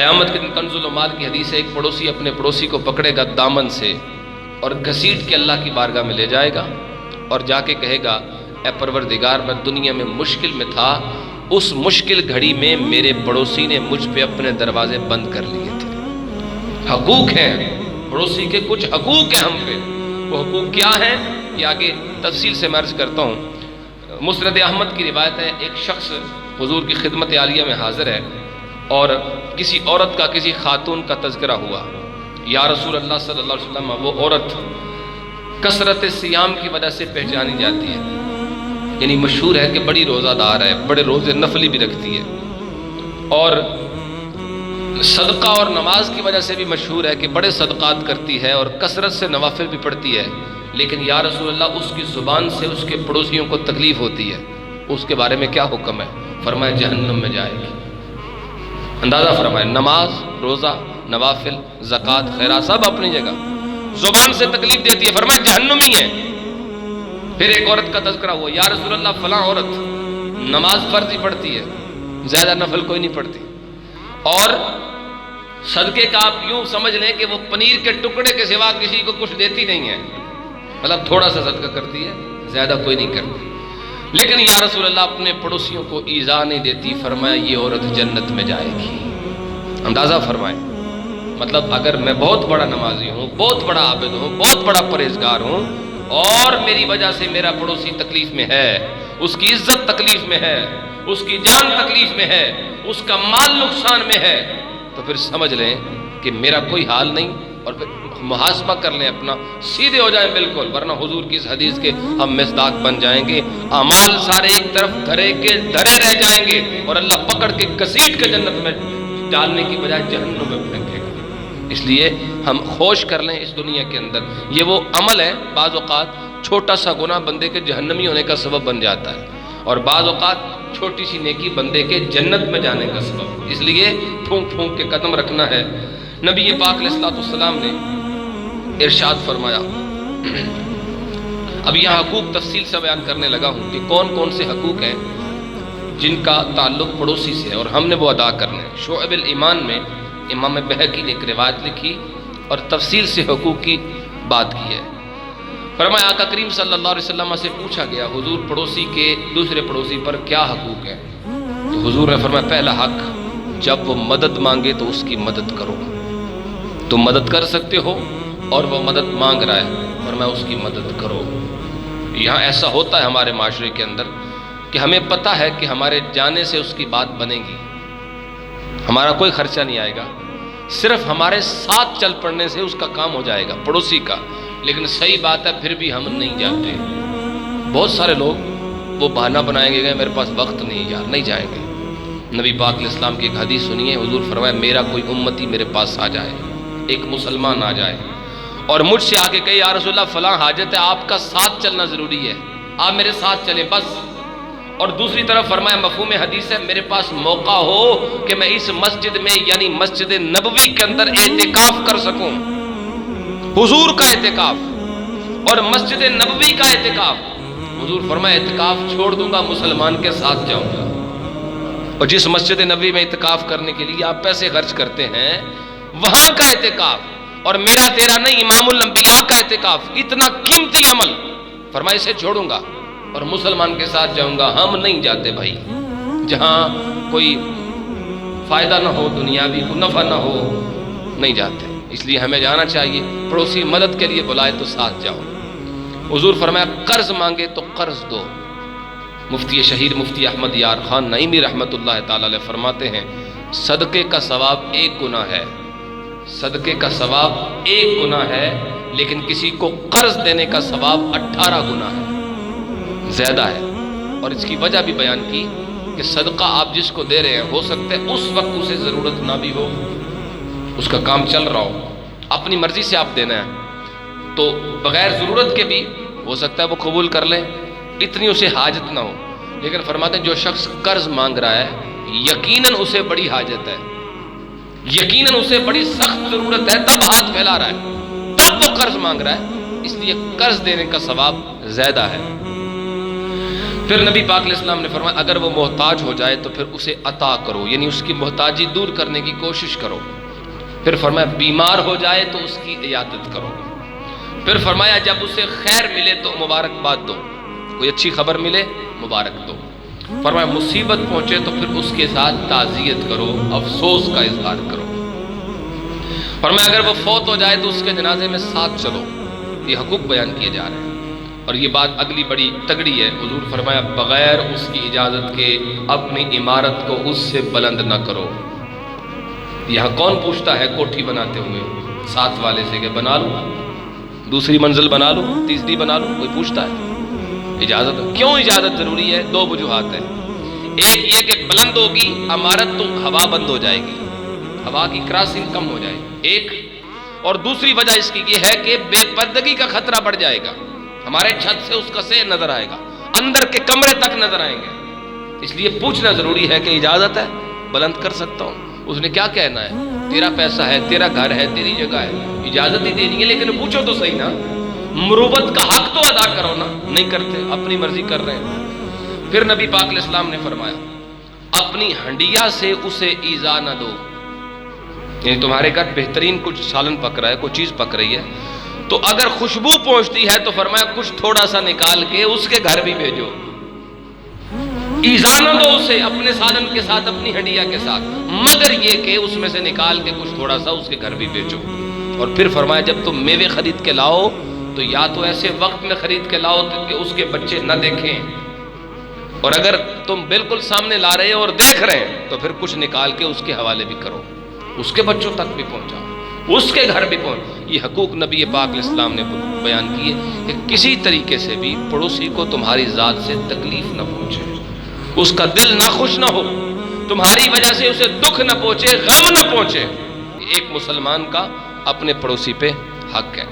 قیامت کے دن کنز المال کی حدیث ہے، ایک پڑوسی اپنے پڑوسی کو پکڑے گا دامن سے اور گھسیٹ کے اللہ کی بارگاہ میں لے جائے گا اور جا کے کہے گا اے پروردگار میں دنیا میں مشکل میں تھا، اس مشکل گھڑی میں میرے پڑوسی نے مجھ پہ اپنے دروازے بند کر لیے تھے۔ حقوق ہیں پڑوسی کے، کچھ حقوق ہیں ہم پہ، وہ حقوق کیا ہیں یہ آگے تفصیل سے میں عرض کرتا ہوں۔ مسند احمد کی روایت ہے، ایک شخص حضور کی خدمت عالیہ میں حاضر ہے اور کسی عورت کا، کسی خاتون کا تذکرہ ہوا۔ یا رسول اللہ صلی اللہ علیہ وسلم، وہ عورت کثرت صیام کی وجہ سے پہچانی جاتی ہے، یعنی مشہور ہے کہ بڑی روزہ دار ہے، بڑے روزے نفلی بھی رکھتی ہے، اور صدقہ اور نماز کی وجہ سے بھی مشہور ہے کہ بڑے صدقات کرتی ہے اور کثرت سے نوافل بھی پڑھتی ہے، لیکن یا رسول اللہ اس کی زبان سے اس کے پڑوسیوں کو تکلیف ہوتی ہے، اس کے بارے میں کیا حکم ہے؟ فرمایا جہنم میں جائے گی۔ اندازہ فرمائے، نماز، روزہ، نوافل، زکوٰۃ، خیرات سب اپنی جگہ، زبان سے تکلیف دیتی ہے، فرمایا جہنمی ہے۔ پھر ایک عورت کا تذکرہ ہوا، یا رسول اللہ فلاں عورت نماز فرض ہی پڑھتی ہے، زیادہ نفل کوئی نہیں پڑھتی، اور صدقے کا آپ یوں سمجھ لیں کہ وہ پنیر کے ٹکڑے کے سوا کسی کو کچھ دیتی نہیں ہے، مطلب تھوڑا سا صدقہ کرتی ہے، زیادہ کوئی نہیں کرتی، لیکن یا رسول اللہ اپنے پڑوسیوں کو ایذا نہیں دیتی، فرمایا یہ عورت جنت میں جائے گی۔ اندازہ فرمائیں، مطلب اگر میں بہت بڑا نمازی ہوں، بہت بڑا عابد ہوں، بہت بڑا پرہیزگار ہوں، اور میری وجہ سے میرا پڑوسی تکلیف میں ہے، اس کی عزت تکلیف میں ہے، اس کی جان تکلیف میں ہے، اس کا مال نقصان میں ہے، تو پھر سمجھ لیں کہ میرا کوئی حال نہیں، اور پھر محاسبہ کر لیں اپنا، سیدھے ہو جائیں بالکل، ورنہ حضور کی اس حدیث کے ہم مصداق بن جائیں گے، اعمال سارے ایک طرف دھرے کے دھرے رہ جائیں گے اور اللہ پکڑ کے گھسیٹ کے جنت میں ڈالنے کی بجائے جہنم میں پھینکے گا۔ اس لیے ہم خوش کر لیں اس دنیا کے اندر، یہ وہ عمل ہے، بعض اوقات چھوٹا سا گناہ بندے کے جہنمی ہونے کا سبب بن جاتا ہے، اور بعض اوقات چھوٹی سی نیکی بندے کے جنت میں جانے کا سبب، اس لیے پھونک پھونک کے قدم رکھنا ہے۔ نبی پاک علیہ الصلوۃ والسلام نے ارشاد فرمایا، اب یہاں حقوق تفصیل سے بیان کرنے لگا ہوں کہ کون کون سے حقوق ہیں جن کا تعلق پڑوسی سے ہے اور ہم نے وہ ادا کرنے ہیں۔ شعب الایمان میں امام بہقی نے ایک روایت لکھی اور تفصیل سے حقوق کی بات کی ہے۔ فرمایا آقا کریم صلی اللہ علیہ وسلم سے پوچھا گیا، حضور پڑوسی کے دوسرے پڑوسی پر کیا حقوق ہے؟ تو حضور نے فرمایا پہلا حق، جب وہ مدد مانگے تو اس کی مدد کرو، تم مدد کر سکتے ہو اور وہ مدد مانگ رہا ہے، فرمایا اس کی مدد کرو۔ یہاں ایسا ہوتا ہے ہمارے معاشرے کے اندر کہ ہمیں پتہ ہے کہ ہمارے جانے سے اس کی بات بنے گی، ہمارا کوئی خرچہ نہیں آئے گا، صرف ہمارے ساتھ چل پڑنے سے اس کا کام ہو جائے گا پڑوسی کا، لیکن صحیح بات ہے پھر بھی ہم نہیں جاتے۔ بہت سارے لوگ وہ بہانہ بنائیں گے میرے پاس وقت نہیں یار، نہیں جائیں گے۔ نبی پاک علیہ السلام کی ایک حدیث سنیے، حضور فرمایا میرا کوئی امتی میرے پاس آ جائے، ایک مسلمان آ جائے اور مجھ سے آ کے کہے یا رسول اللہ فلاں حاجت ہے، آپ کا ساتھ چلنا ضروری ہے، آپ میرے ساتھ چلیں بس، اور دوسری طرف فرمایا مفہوم حدیث ہے میرے پاس موقع ہو کہ میں اس مسجد میں یعنی مسجد نبوی کے اندر اعتکاف کر سکوں، حضور کا اعتکاف اور مسجد نبوی کا اعتکاف، حضور فرمایا اعتکاف چھوڑ دوں گا، مسلمان کے ساتھ جاؤں گا۔ اور جس مسجد نبوی میں اعتکاف کرنے کے لیے آپ پیسے خرچ کرتے ہیں، وہاں کا اعتکاف اور میرا تیرا نہیں امام الانبیاء کا اعتکاف، اتنا قیمتی عمل، فرمایا اسے چھوڑوں گا اور مسلمان کے ساتھ جاؤں گا۔ ہم نہیں جاتے بھائی، جہاں کوئی فائدہ نہ ہو، دنیاوی کو نفع نہ ہو، نہیں جاتے، اس لیے ہمیں جانا چاہیے۔ پڑوسی مدد کے لیے بلائے تو ساتھ جاؤ۔ حضور فرمایا قرض مانگے تو قرض دو۔ مفتی شہید مفتی احمد یار خان نعیمی رحمۃ اللہ تعالی علیہ فرماتے ہیں صدقے کا ثواب ایک گناہ ہے، صدقے کا ثواب ایک گناہ ہے، لیکن کسی کو قرض دینے کا ثواب 18 گنا ہے، زیادہ ہے۔ اور اس کی وجہ بھی بیان کی کہ صدقہ آپ جس کو دے رہے ہیں ہو سکتا ہے اس وقت اسے ضرورت نہ بھی ہو، اس کا کام چل رہا ہو، اپنی مرضی سے آپ دینا ہے تو بغیر ضرورت کے بھی ہو سکتا ہے وہ قبول کر لے، اتنی اسے حاجت نہ ہو، لیکن فرماتے ہیں جو شخص قرض مانگ رہا ہے یقیناً اسے بڑی حاجت ہے، یقیناً اسے بڑی سخت ضرورت ہے، تب ہاتھ پھیلا رہا ہے، تب وہ قرض مانگ رہا ہے، اس لیے قرض دینے کا ثواب زیادہ ہے۔ پھر نبی پاک علیہ السلام نے فرمایا اگر وہ محتاج ہو جائے تو پھر اسے عطا کرو، یعنی اس کی محتاجی دور کرنے کی کوشش کرو۔ پھر فرمایا بیمار ہو جائے تو اس کی عیادت کرو۔ پھر فرمایا جب اسے خیر ملے تو مبارکباد دو، کوئی اچھی خبر ملے مبارک دو۔ فرمایا مصیبت پہنچے تو پھر اس کے ساتھ تعزیت کرو، افسوس کا اظہار کرو۔ فرمایا اگر وہ فوت ہو جائے تو اس کے جنازے میں ساتھ چلو۔ یہ حقوق بیان کیے جا رہے ہیں، اور یہ بات اگلی بڑی تگڑی ہے۔ حضور فرمایا بغیر اس کی اجازت کے اپنی عمارت کو اس سے بلند نہ کرو۔ یہاں کون پوچھتا ہے کوٹھی بناتے ہوئے ساتھ والے سے کہ بنا لوں، دوسری منزل بنا لوں، تیسری بنا لوں؟ کوئی پوچھتا ہے؟ اجازت کیوں اجازت ضروری ہے؟ دو وجوہات ہیں۔ ایک یہ کہ بلند ہوگی عمارت تو ہوا بند ہو جائے گی، ہوا کی کراسنگ کم ہو جائے گی ایک، اور دوسری وجہ اس کی یہ ہے کہ بے پردگی کا خطرہ بڑھ جائے گا، ہمارے چھت سے اس کا سیر نظر آئے گا، اندر کے کمرے تک نظر آئیں گے، اس لیے پوچھنا ضروری ہے کہ اجازت ہے، بلند کر سکتا ہوں؟ اس نے کیا کہنا ہے؟ تیرا پیسہ ہے، تیرا گھر ہے، تیری جگہ ہے، اجازت ہی دینی ہے، لیکن پوچھو تو صحیح نا، مروت کا حق تو ادا کرو نا۔ نہیں کرتے، اپنی مرضی کر رہے ہیں۔ پھر نبی پاک علیہ السلام نے فرمایا اپنی ہنڈیا سے اسے ایذا نہ دو، یعنی تمہارے گھر بہترین کچھ سالن پک رہا ہے، کوئی چیز پک رہی ہے، تو اگر خوشبو پہنچتی ہے تو فرمایا کچھ تھوڑا سا نکال کے اس کے گھر بھی بھیجو، ایذا نہ دو اسے اپنے سالن کے ساتھ، اپنی ہنڈیا کے ساتھ، مگر یہ کہ اس میں سے نکال کے کچھ تھوڑا سا اس کے گھر بھی بھیجو۔ اور پھر فرمایا جب تم میوے خرید کے لاؤ تو یا تو ایسے وقت میں خرید کے لاؤ کہ اس کے بچے نہ دیکھیں، اور اگر تم بالکل سامنے لا رہے ہو اور دیکھ رہے ہیں تو پھر کچھ نکال کے اس کے حوالے بھی کرو، اس کے بچوں تک بھی پہنچاؤ، اس کے گھر بھی پہنچ۔ یہ حقوق نبی پاک علیہ السلام نے بیان کیے کہ کسی طریقے سے بھی پڑوسی کو تمہاری ذات سے تکلیف نہ پہنچے، اس کا دل ناخوش نہ ہو، تمہاری وجہ سے اسے دکھ نہ پہنچے، غم نہ پہنچے۔ ایک مسلمان کا اپنے پڑوسی پہ حق ہے۔